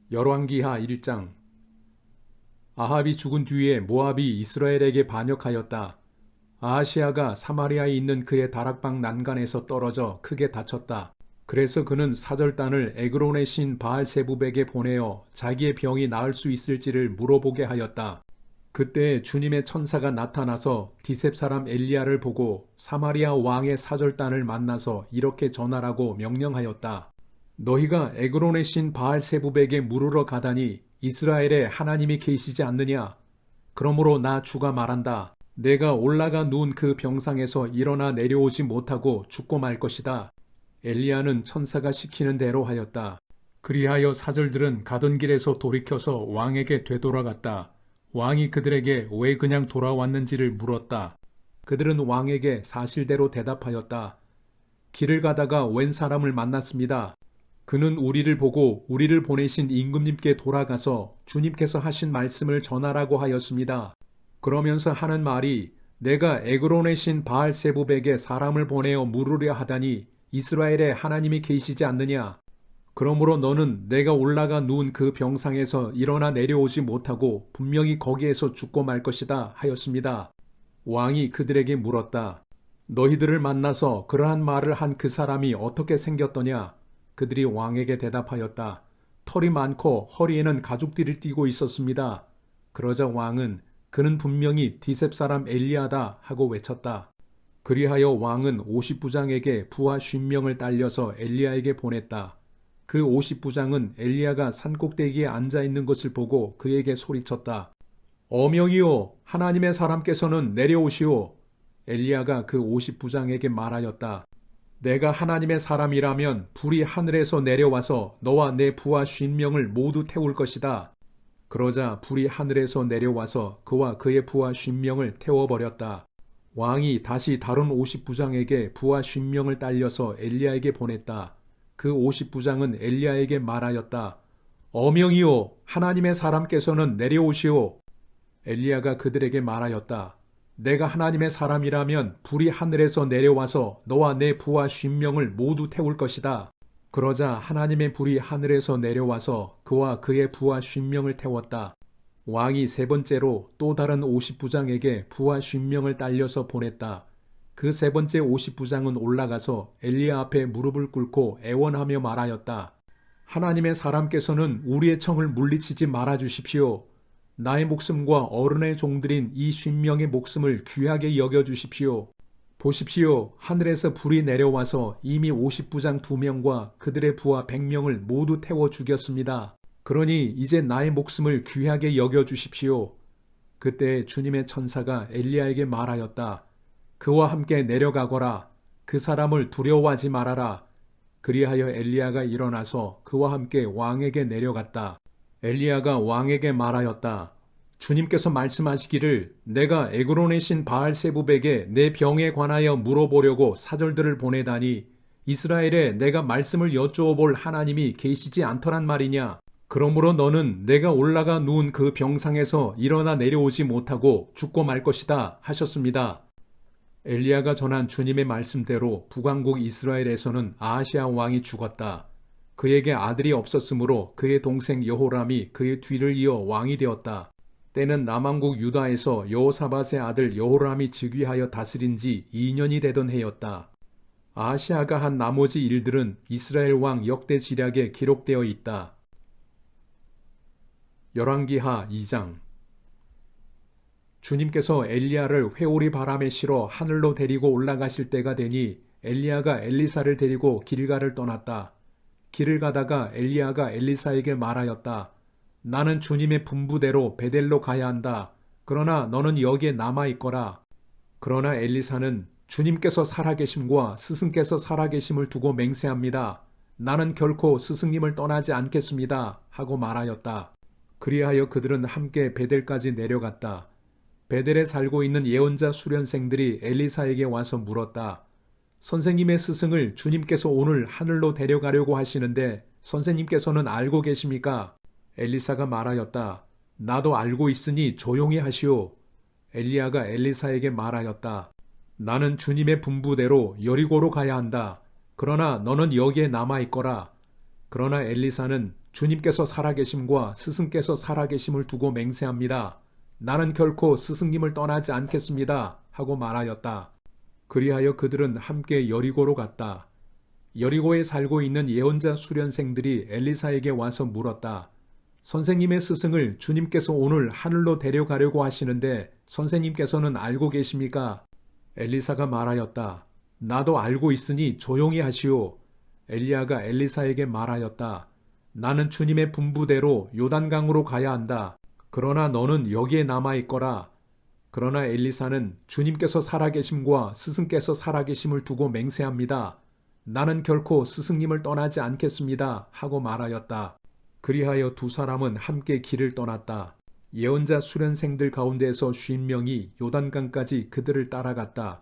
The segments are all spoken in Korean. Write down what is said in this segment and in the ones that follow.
열왕기하 1장. 아합이 죽은 뒤에 모압이 이스라엘에게 반역하였다. 아하시아가 사마리아에 있는 그의 다락방 난간에서 떨어져 크게 다쳤다. 그래서 그는 사절단을 에그론의 신 바알세붑에게 보내어 자기의 병이 나을 수 있을지를 물어보게 하였다. 그때 주님의 천사가 나타나서 디셉 사람 엘리야를 보고 사마리아 왕의 사절단을 만나서 이렇게 전하라고 명령하였다. 너희가 에그론의 신 바알세붑에게 물으러 가다니 이스라엘에 하나님이 계시지 않느냐? 그러므로 나 주가 말한다. 내가 올라가 누운 그 병상에서 일어나 내려오지 못하고 죽고 말 것이다. 엘리야는 천사가 시키는 대로 하였다. 그리하여 사절들은 가던 길에서 돌이켜서 왕에게 되돌아갔다. 왕이 그들에게 왜 그냥 돌아왔는지를 물었다. 그들은 왕에게 사실대로 대답하였다. 길을 가다가 웬 사람을 만났습니다. 그는 우리를 보고 우리를 보내신 임금님께 돌아가서 주님께서 하신 말씀을 전하라고 하였습니다. 그러면서 하는 말이 내가 에그론의 신 바알세붑에게 사람을 보내어 물으려 하다니 이스라엘에 하나님이 계시지 않느냐? 그러므로 너는 내가 올라가 누운 그 병상에서 일어나 내려오지 못하고 분명히 거기에서 죽고 말 것이다 하였습니다. 왕이 그들에게 물었다. 너희들을 만나서 그러한 말을 한 그 사람이 어떻게 생겼더냐? 그들이 왕에게 대답하였다. 털이 많고 허리에는 가죽띠를 띠고 있었습니다. 그러자 왕은 그는 분명히 디셉 사람 엘리야다 하고 외쳤다. 그리하여 왕은 50부장에게 부하 50명을 딸려서 엘리야에게 보냈다. 그 50부장은 엘리야가 산꼭대기에 앉아있는 것을 보고 그에게 소리쳤다. 어명이요, 하나님의 사람께서는 내려오시오. 엘리야가 그 50부장에게 말하였다. 내가 하나님의 사람이라면 불이 하늘에서 내려와서 너와 내 부하 50명을 모두 태울 것이다. 그러자 불이 하늘에서 내려와서 그와 그의 부하 50명을 태워버렸다. 왕이 다시 다른 50부장에게 부하 50명을 딸려서 엘리야에게 보냈다. 그 50부장은 엘리야에게 말하였다. 어명이요, 하나님의 사람께서는 내려오시오. 엘리야가 그들에게 말하였다. 내가 하나님의 사람이라면 불이 하늘에서 내려와서 너와 내 부하 50명을 모두 태울 것이다. 그러자 하나님의 불이 하늘에서 내려와서 그와 그의 부하 50명을 태웠다. 왕이 세 번째로 또 다른 50부장에게 부하 50명을 딸려서 보냈다. 그 세 번째 50부장은 올라가서 엘리야 앞에 무릎을 꿇고 애원하며 말하였다. 하나님의 사람께서는 우리의 청을 물리치지 말아 주십시오. 나의 목숨과 어른의 종들인 이 50명의 목숨을 귀하게 여겨주십시오. 보십시오. 하늘에서 불이 내려와서 이미 50부장 2명과 그들의 부하 100명을 모두 태워 죽였습니다. 그러니 이제 나의 목숨을 귀하게 여겨주십시오. 그때 주님의 천사가 엘리야에게 말하였다. 그와 함께 내려가거라. 그 사람을 두려워하지 말아라. 그리하여 엘리야가 일어나서 그와 함께 왕에게 내려갔다. 엘리야가 왕에게 말하였다. 주님께서 말씀하시기를 내가 에그론의 신 바알세붑에게 내 병에 관하여 물어보려고 사절들을 보내다니 이스라엘에 내가 말씀을 여쭈어 볼 하나님이 계시지 않더란 말이냐. 그러므로 너는 내가 올라가 누운 그 병상에서 일어나 내려오지 못하고 죽고 말 것이다 하셨습니다. 엘리야가 전한 주님의 말씀대로 북왕국 이스라엘에서는 아하시아 왕이 죽었다. 그에게 아들이 없었으므로 그의 동생 여호람이 그의 뒤를 이어 왕이 되었다. 때는 남왕국 유다에서 여호사밧의 아들 여호람이 즉위하여 다스린 지 2년이 되던 해였다. 아하시아가 한 나머지 일들은 이스라엘 왕 역대지략에 기록되어 있다. 열왕기하 2장. 주님께서 엘리야를 회오리 바람에 실어 하늘로 데리고 올라가실 때가 되니 엘리야가 엘리사를 데리고 길갈을 떠났다. 길을 가다가 엘리야가 엘리사에게 말하였다. 나는 주님의 분부대로 베델로 가야 한다. 그러나 너는 여기에 남아있거라. 그러나 엘리사는 주님께서 살아계심과 스승께서 살아계심을 두고 맹세합니다. 나는 결코 스승님을 떠나지 않겠습니다. 하고 말하였다. 그리하여 그들은 함께 베델까지 내려갔다. 베델에 살고 있는 예언자 수련생들이 엘리사에게 와서 물었다. 선생님의 스승을 주님께서 오늘 하늘로 데려가려고 하시는데 선생님께서는 알고 계십니까? 엘리사가 말하였다. 나도 알고 있으니 조용히 하시오. 엘리야가 엘리사에게 말하였다. 나는 주님의 분부대로 여리고로 가야 한다. 그러나 너는 여기에 남아있거라. 그러나 엘리사는 주님께서 살아계심과 스승께서 살아계심을 두고 맹세합니다. 나는 결코 스승님을 떠나지 않겠습니다. 하고 말하였다. 그리하여 그들은 함께 여리고로 갔다. 여리고에 살고 있는 예언자 수련생들이 엘리사에게 와서 물었다. 선생님의 스승을 주님께서 오늘 하늘로 데려가려고 하시는데 선생님께서는 알고 계십니까? 엘리사가 말하였다. 나도 알고 있으니 조용히 하시오. 엘리야가 엘리사에게 말하였다. 나는 주님의 분부대로 요단강으로 가야 한다. 그러나 너는 여기에 남아있거라. 그러나 엘리사는 주님께서 살아계심과 스승께서 살아계심을 두고 맹세합니다. 나는 결코 스승님을 떠나지 않겠습니다. 하고 말하였다. 그리하여 두 사람은 함께 길을 떠났다. 예언자 수련생들 가운데에서 50명이 요단강까지 그들을 따라갔다.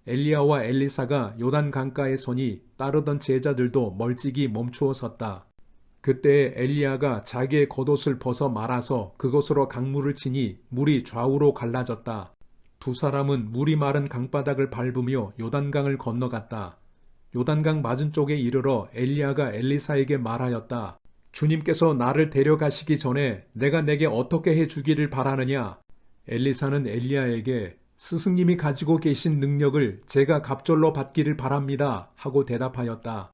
엘리야와 엘리사가 요단강가에 서니 따르던 제자들도 멀찍이 멈추어 섰다. 그때 엘리야가 자기의 겉옷을 벗어 말아서 그것으로 강물을 치니 물이 좌우로 갈라졌다. 두 사람은 물이 마른 강바닥을 밟으며 요단강을 건너갔다. 요단강 맞은쪽에 이르러 엘리야가 엘리사에게 말하였다. 주님께서 나를 데려가시기 전에 내가 내게 어떻게 해주기를 바라느냐? 엘리사는 엘리야에게 스승님이 가지고 계신 능력을 제가 갑절로 받기를 바랍니다. 하고 대답하였다.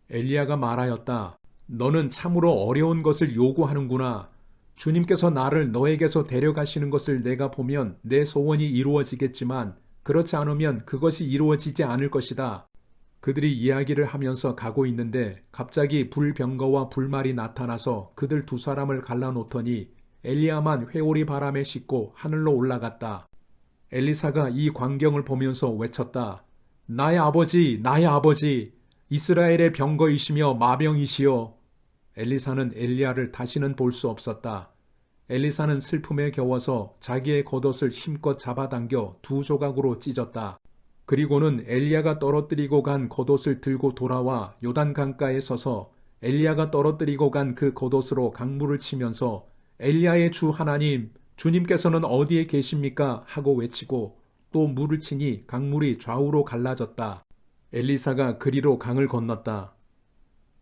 엘리야가 말하였다. 너는 참으로 어려운 것을 요구하는구나. 주님께서 나를 너에게서 데려가시는 것을 내가 보면 내 소원이 이루어지겠지만 그렇지 않으면 그것이 이루어지지 않을 것이다. 그들이 이야기를 하면서 가고 있는데 갑자기 불병거와 불말이 나타나서 그들 두 사람을 갈라놓더니 엘리야만 회오리 바람에 싣고 하늘로 올라갔다. 엘리사가 이 광경을 보면서 외쳤다. 나의 아버지, 나의 아버지, 이스라엘의 병거이시며 마병이시여. 엘리사는 엘리야를 다시는 볼 수 없었다. 엘리사는 슬픔에 겨워서 자기의 겉옷을 힘껏 잡아당겨 두 조각으로 찢었다. 그리고는 엘리야가 떨어뜨리고 간 겉옷을 들고 돌아와 요단 강가에 서서 엘리야가 떨어뜨리고 간 그 겉옷으로 강물을 치면서 엘리야의 주 하나님, 주님께서는 어디에 계십니까? 하고 외치고 또 물을 치니 강물이 좌우로 갈라졌다. 엘리사가 그리로 강을 건넜다.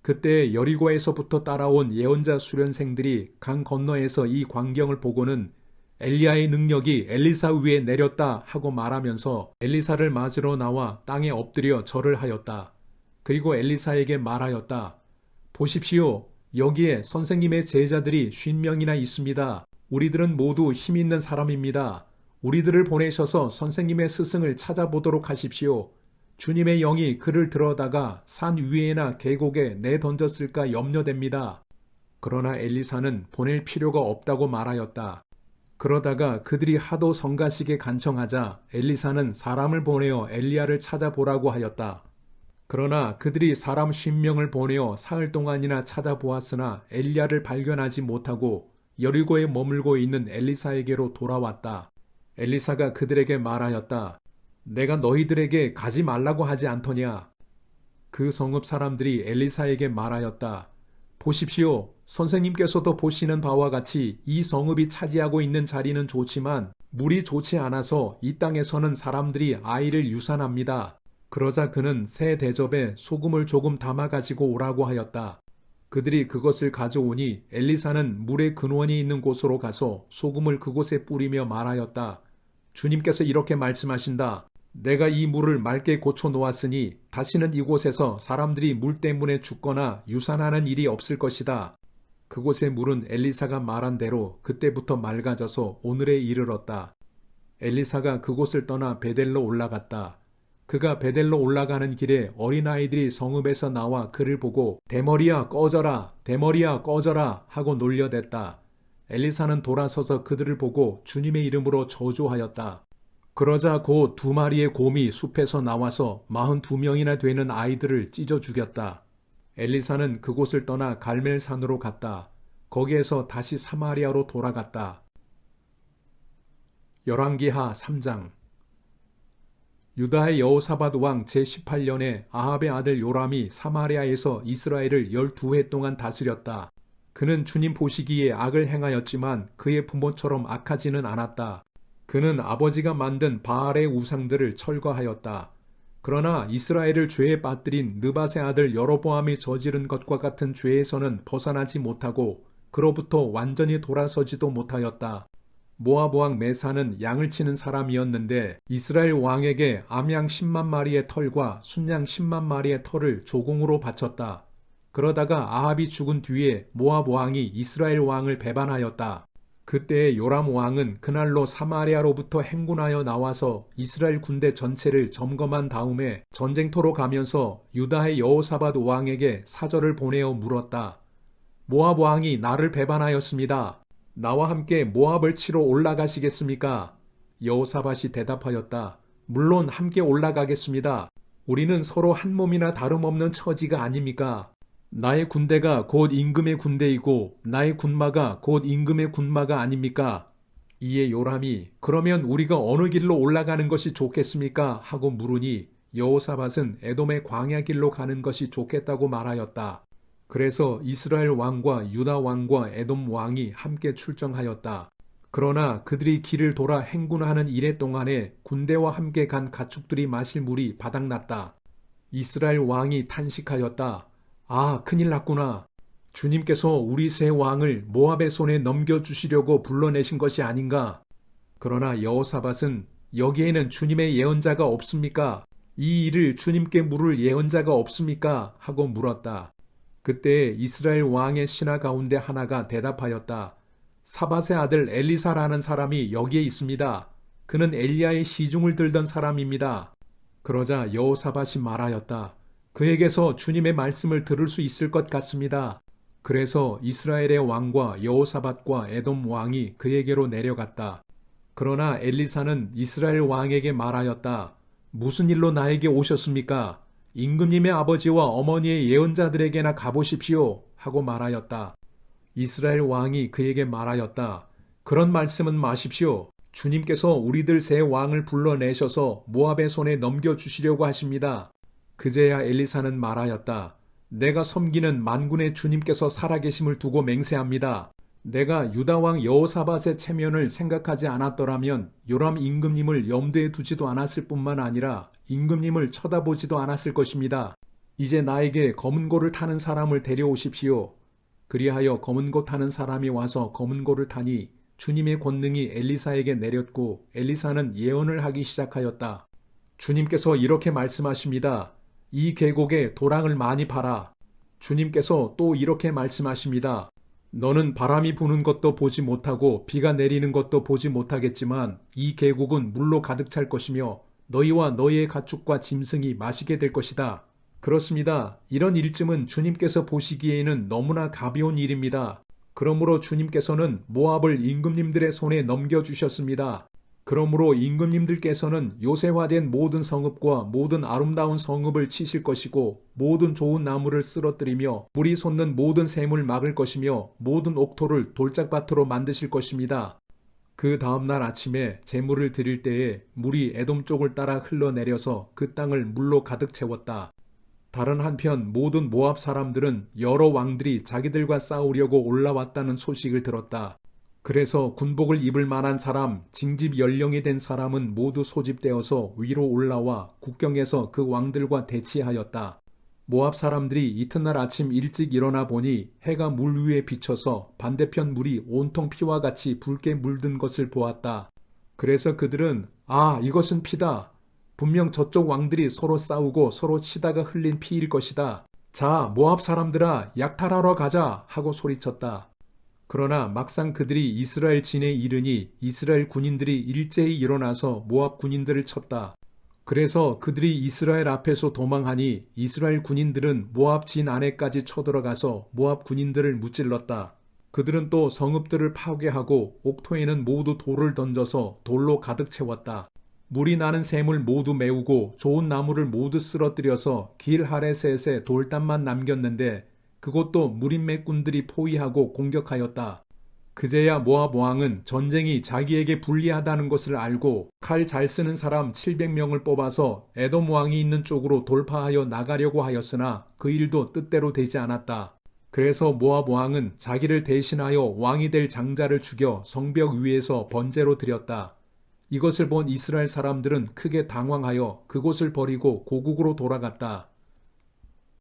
그때 여리고에서부터 따라온 예언자 수련생들이 강 건너에서 이 광경을 보고는 엘리야의 능력이 엘리사 위에 내렸다 하고 말하면서 엘리사를 맞으러 나와 땅에 엎드려 절을 하였다. 그리고 엘리사에게 말하였다. 보십시오. 여기에 선생님의 제자들이 50명이나 있습니다. 우리들은 모두 힘 있는 사람입니다. 우리들을 보내셔서 선생님의 스승을 찾아보도록 하십시오. 주님의 영이 그를 들어다가 산 위에나 계곡에 내던졌을까 염려됩니다. 그러나 엘리사는 보낼 필요가 없다고 말하였다. 그러다가 그들이 하도 성가시게 간청하자 엘리사는 사람을 보내어 엘리야를 찾아보라고 하였다. 그러나 그들이 사람 50명을 보내어 사흘 동안이나 찾아보았으나 엘리야를 발견하지 못하고 여리고에 머물고 있는 엘리사에게로 돌아왔다. 엘리사가 그들에게 말하였다. 내가 너희들에게 가지 말라고 하지 않더냐? 그 성읍 사람들이 엘리사에게 말하였다. 보십시오. 선생님께서도 보시는 바와 같이 이 성읍이 차지하고 있는 자리는 좋지만 물이 좋지 않아서 이 땅에서는 사람들이 아이를 유산합니다. 그러자 그는 새 대접에 소금을 조금 담아가지고 오라고 하였다. 그들이 그것을 가져오니 엘리사는 물의 근원이 있는 곳으로 가서 소금을 그곳에 뿌리며 말하였다. 주님께서 이렇게 말씀하신다. 내가 이 물을 맑게 고쳐 놓았으니 다시는 이곳에서 사람들이 물 때문에 죽거나 유산하는 일이 없을 것이다. 그곳의 물은 엘리사가 말한 대로 그때부터 맑아져서 오늘에 이르렀다. 엘리사가 그곳을 떠나 베델로 올라갔다. 그가 베델로 올라가는 길에 어린아이들이 성읍에서 나와 그를 보고 대머리야 꺼져라, 대머리야 꺼져라 하고 놀려댔다. 엘리사는 돌아서서 그들을 보고 주님의 이름으로 저주하였다. 그러자 곧 2마리의 곰이 숲에서 나와서 42명이나 되는 아이들을 찢어 죽였다. 엘리사는 그곳을 떠나 갈멜산으로 갔다. 거기에서 다시 사마리아로 돌아갔다. 열왕기하 3장. 유다의 여호사밧 왕 제18년에 아합의 아들 요람이 사마리아에서 이스라엘을 12해 동안 다스렸다. 그는 주님 보시기에 악을 행하였지만 그의 부모처럼 악하지는 않았다. 그는 아버지가 만든 바알의 우상들을 철거하였다. 그러나 이스라엘을 죄에 빠뜨린 느밧의 아들 여로보암이 저지른 것과 같은 죄에서는 벗어나지 못하고 그로부터 완전히 돌아서지도 못하였다. 모압 왕 메사는 양을 치는 사람이었는데 이스라엘 왕에게 암양 10만 마리의 털과 순양 10만 마리의 털을 조공으로 바쳤다. 그러다가 아합이 죽은 뒤에 모압 왕이 이스라엘 왕을 배반하였다. 그때 요람 왕은 그날로 사마리아로부터 행군하여 나와서 이스라엘 군대 전체를 점검한 다음에 전쟁터로 가면서 유다의 여호사밧 왕에게 사절을 보내어 물었다. 모압 왕이 나를 배반하였습니다. 나와 함께 모압을 치러 올라가시겠습니까? 여호사밧이 대답하였다. 물론 함께 올라가겠습니다. 우리는 서로 한 몸이나 다름없는 처지가 아닙니까? 나의 군대가 곧 임금의 군대이고 나의 군마가 곧 임금의 군마가 아닙니까? 이에 요람이 그러면 우리가 어느 길로 올라가는 것이 좋겠습니까? 하고 물으니 여호사밧은 에돔의 광야 길로 가는 것이 좋겠다고 말하였다. 그래서 이스라엘 왕과 유다 왕과 에돔 왕이 함께 출정하였다. 그러나 그들이 길을 돌아 행군하는 이래 동안에 군대와 함께 간 가축들이 마실 물이 바닥났다. 이스라엘 왕이 탄식하였다. 아, 큰일 났구나. 주님께서 우리 세 왕을 모압의 손에 넘겨주시려고 불러내신 것이 아닌가. 그러나 여호사밧은 여기에는 주님의 예언자가 없습니까? 이 일을 주님께 물을 예언자가 없습니까? 하고 물었다. 그때 이스라엘 왕의 신하 가운데 하나가 대답하였다. 사밧의 아들 엘리사라는 사람이 여기에 있습니다. 그는 엘리야의 시중을 들던 사람입니다. 그러자 여호사밧이 말하였다. 그에게서 주님의 말씀을 들을 수 있을 것 같습니다. 그래서 이스라엘의 왕과 여호사밧과 에돔 왕이 그에게로 내려갔다. 그러나 엘리사는 이스라엘 왕에게 말하였다. 무슨 일로 나에게 오셨습니까? 임금님의 아버지와 어머니의 예언자들에게나 가보십시오. 하고 말하였다. 이스라엘 왕이 그에게 말하였다. 그런 말씀은 마십시오. 주님께서 우리들 세 왕을 불러내셔서 모압의 손에 넘겨주시려고 하십니다. 그제야 엘리사는 말하였다. 내가 섬기는 만군의 주님께서 살아계심을 두고 맹세합니다. 내가 유다왕 여호사밧의 체면을 생각하지 않았더라면 요람 임금님을 염두에 두지도 않았을 뿐만 아니라 임금님을 쳐다보지도 않았을 것입니다. 이제 나에게 검은 고를 타는 사람을 데려오십시오. 그리하여 검은 고 타는 사람이 와서 검은 고를 타니 주님의 권능이 엘리사에게 내렸고 엘리사는 예언을 하기 시작하였다. 주님께서 이렇게 말씀하십니다. 이 계곡에 도랑을 많이 파라. 주님께서 또 이렇게 말씀하십니다. 너는 바람이 부는 것도 보지 못하고 비가 내리는 것도 보지 못하겠지만 이 계곡은 물로 가득 찰 것이며 너희와 너희의 가축과 짐승이 마시게 될 것이다. 그렇습니다. 이런 일쯤은 주님께서 보시기에는 너무나 가벼운 일입니다. 그러므로 주님께서는 모압을 임금님들의 손에 넘겨주셨습니다. 그러므로 임금님들께서는 요새화된 모든 성읍과 모든 아름다운 성읍을 치실 것이고 모든 좋은 나무를 쓰러뜨리며 물이 솟는 모든 샘을 막을 것이며 모든 옥토를 돌짝밭으로 만드실 것입니다. 그 다음날 아침에 제물을 드릴 때에 물이 에돔 쪽을 따라 흘러내려서 그 땅을 물로 가득 채웠다. 다른 한편 모든 모압 사람들은 여러 왕들이 자기들과 싸우려고 올라왔다는 소식을 들었다. 그래서 군복을 입을 만한 사람, 징집 연령이 된 사람은 모두 소집되어서 위로 올라와 국경에서 그 왕들과 대치하였다. 모압 사람들이 이튿날 아침 일찍 일어나 보니 해가 물 위에 비쳐서 반대편 물이 온통 피와 같이 붉게 물든 것을 보았다. 그래서 그들은 아, 이것은 피다. 분명 저쪽 왕들이 서로 싸우고 서로 치다가 흘린 피일 것이다. 자, 모압 사람들아, 약탈하러 가자 하고 소리쳤다. 그러나 막상 그들이 이스라엘 진에 이르니 이스라엘 군인들이 일제히 일어나서 모압 군인들을 쳤다. 그래서 그들이 이스라엘 앞에서 도망하니 이스라엘 군인들은 모압 진 안에까지 쳐들어가서 모압 군인들을 무찔렀다. 그들은 또 성읍들을 파괴하고 옥토에는 모두 돌을 던져서 돌로 가득 채웠다. 물이 나는 샘을 모두 메우고 좋은 나무를 모두 쓰러뜨려서 길 하레셋에 돌담만 남겼는데 그것도 무린맥군들이 포위하고 공격하였다. 그제야 모압 왕은 전쟁이 자기에게 불리하다는 것을 알고 칼 잘 쓰는 사람 700명을 뽑아서 에돔 왕이 있는 쪽으로 돌파하여 나가려고 하였으나 그 일도 뜻대로 되지 않았다. 그래서 모압 왕은 자기를 대신하여 왕이 될 장자를 죽여 성벽 위에서 번제로 드렸다. 이것을 본 이스라엘 사람들은 크게 당황하여 그곳을 버리고 고국으로 돌아갔다.